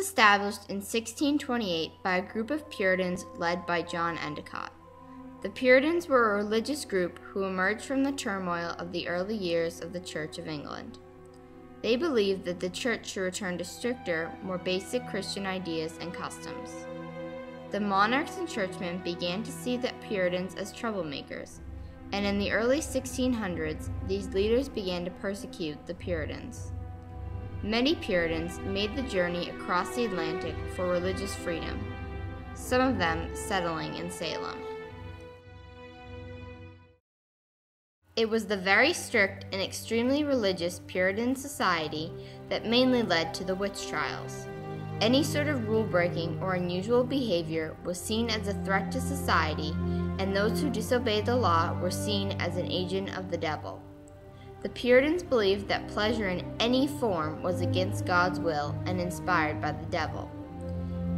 established in 1628 by a group of Puritans led by John Endicott. The Puritans were a religious group who emerged from the turmoil of the early years of the Church of England. They believed that the church should return to stricter, more basic Christian ideas and customs. The monarchs and churchmen began to see the Puritans as troublemakers, and in the early 1600s, these leaders began to persecute the Puritans. Many Puritans made the journey across the Atlantic for religious freedom, some of them settling in Salem. It was the very strict and extremely religious Puritan society that mainly led to the witch trials. Any sort of rule-breaking or unusual behavior was seen as a threat to society, and those who disobeyed the law were seen as an agent of the devil. The Puritans believed that pleasure in any form was against God's will and inspired by the devil.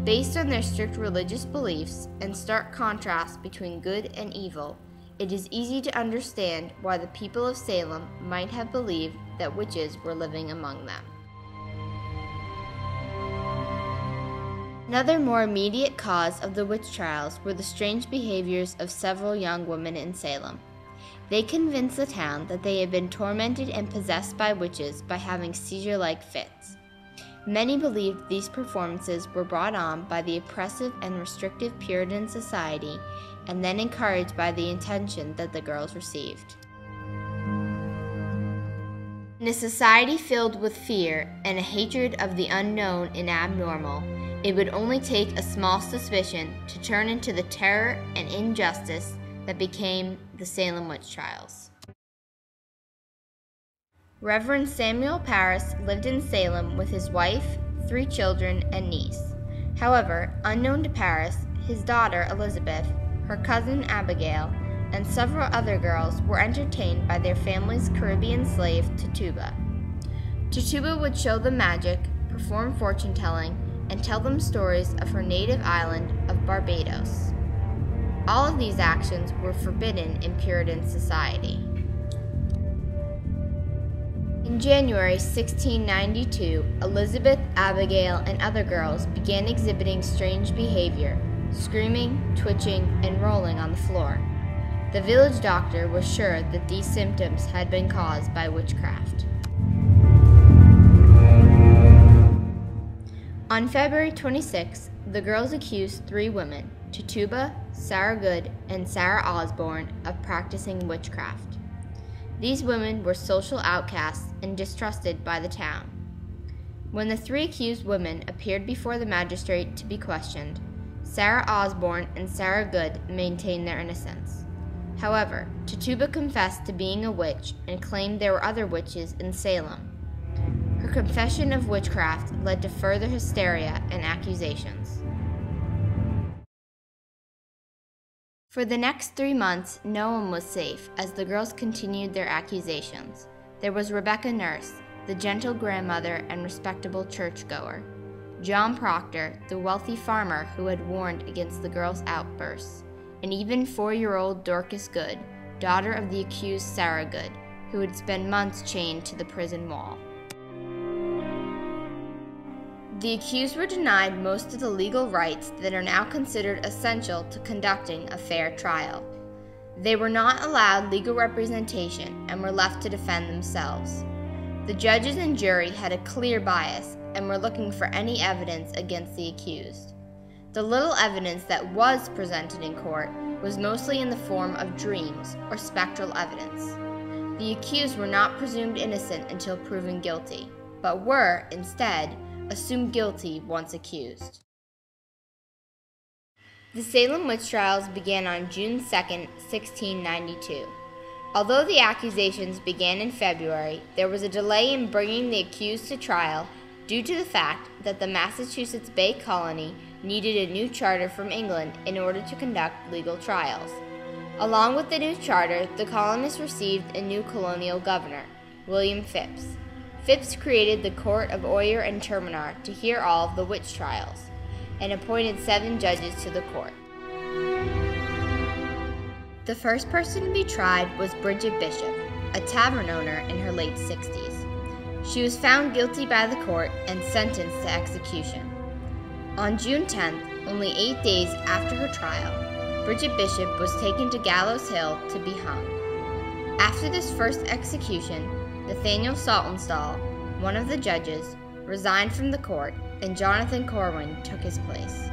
Based on their strict religious beliefs and stark contrast between good and evil, it is easy to understand why the people of Salem might have believed that witches were living among them. Another more immediate cause of the witch trials were the strange behaviors of several young women in Salem. They convinced the town that they had been tormented and possessed by witches by having seizure-like fits. Many believed these performances were brought on by the oppressive and restrictive Puritan society and then encouraged by the attention that the girls received. In a society filled with fear and a hatred of the unknown and abnormal, it would only take a small suspicion to turn into the terror and injustice that became the Salem witch trials. Reverend Samuel Parris lived in Salem with his wife, 3 children, and niece. However, unknown to Parris, his daughter Elizabeth, her cousin Abigail, and several other girls were entertained by their family's Caribbean slave, Tituba. Tituba would show them magic, perform fortune-telling, and tell them stories of her native island of Barbados. All of these actions were forbidden in Puritan society. In January 1692, Elizabeth, Abigail, and other girls began exhibiting strange behavior, screaming, twitching, and rolling on the floor. The village doctor was sure that these symptoms had been caused by witchcraft. On February 26, the girls accused 3 women, Tituba, Sarah Good, and Sarah Osborne, of practicing witchcraft. These women were social outcasts and distrusted by the town. When the 3 accused women appeared before the magistrate to be questioned, Sarah Osborne and Sarah Good maintained their innocence. However, Tituba confessed to being a witch and claimed there were other witches in Salem. Her confession of witchcraft led to further hysteria and accusations. For the next 3 months, no one was safe as the girls continued their accusations. There was Rebecca Nurse, the gentle grandmother and respectable churchgoer; John Proctor, the wealthy farmer who had warned against the girls' outbursts; and even 4-year-old Dorcas Good, daughter of the accused Sarah Good, who would spend months chained to the prison wall. The accused were denied most of the legal rights that are now considered essential to conducting a fair trial. They were not allowed legal representation and were left to defend themselves. The judges and jury had a clear bias and were looking for any evidence against the accused. The little evidence that was presented in court was mostly in the form of dreams or spectral evidence. The accused were not presumed innocent until proven guilty, but were, instead, assumed guilty once accused. The Salem witch trials began on June 2, 1692. Although the accusations began in February, there was a delay in bringing the accused to trial due to the fact that the Massachusetts Bay Colony needed a new charter from England in order to conduct legal trials. Along with the new charter, the colonists received a new colonial governor, William Phips. Phips created the Court of Oyer and Terminer to hear all of the witch trials, and appointed 7 judges to the court. The first person to be tried was Bridget Bishop, a tavern owner in her late 60s. She was found guilty by the court and sentenced to execution. On June 10th, only 8 days after her trial, Bridget Bishop was taken to Gallows Hill to be hung. After this first execution, Nathaniel Saltonstall, one of the judges, resigned from the court, and Jonathan Corwin took his place.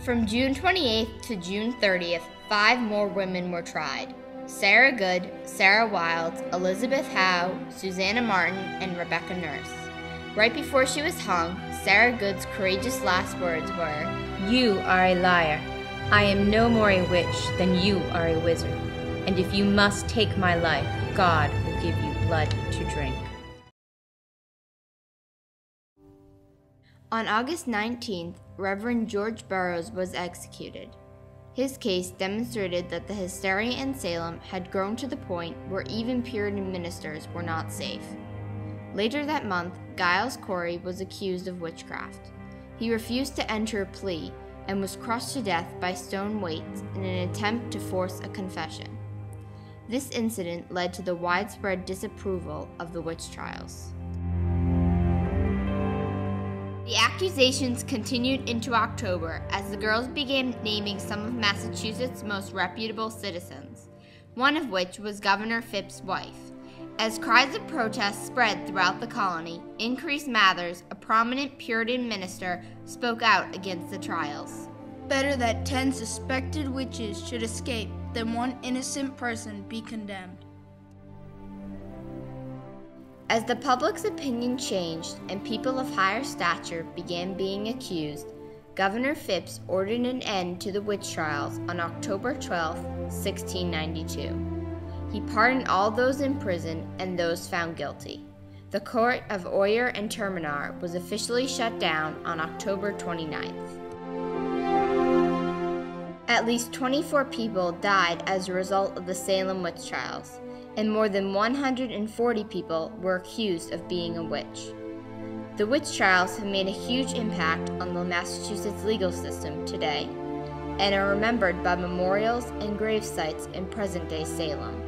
From June 28th to June 30th, 5 more women were tried: Sarah Good, Sarah Wilds, Elizabeth Howe, Susanna Martin, and Rebecca Nurse. Right before she was hung, Sarah Good's courageous last words were, "You are a liar. I am no more a witch than you are a wizard. And if you must take my life, God will give you blood to drink." On August 19th, Reverend George Burroughs was executed. His case demonstrated that the hysteria in Salem had grown to the point where even Puritan ministers were not safe. Later that month, Giles Corey was accused of witchcraft. He refused to enter a plea and was crushed to death by stone weights in an attempt to force a confession. This incident led to the widespread disapproval of the witch trials. The accusations continued into October as the girls began naming some of Massachusetts' most reputable citizens, one of which was Governor Phipps's wife. As cries of protest spread throughout the colony, Increase Mathers, a prominent Puritan minister, spoke out against the trials. "Better that 10 suspected witches should escape than one innocent person be condemned." As the public's opinion changed and people of higher stature began being accused, Governor Phipps ordered an end to the witch trials on October 12, 1692. He pardoned all those in prison and those found guilty. The court of Oyer and Terminar was officially shut down on October 29th. At least 24 people died as a result of the Salem witch trials, and more than 140 people were accused of being a witch. The witch trials have made a huge impact on the Massachusetts legal system today, and are remembered by memorials and grave sites in present-day Salem.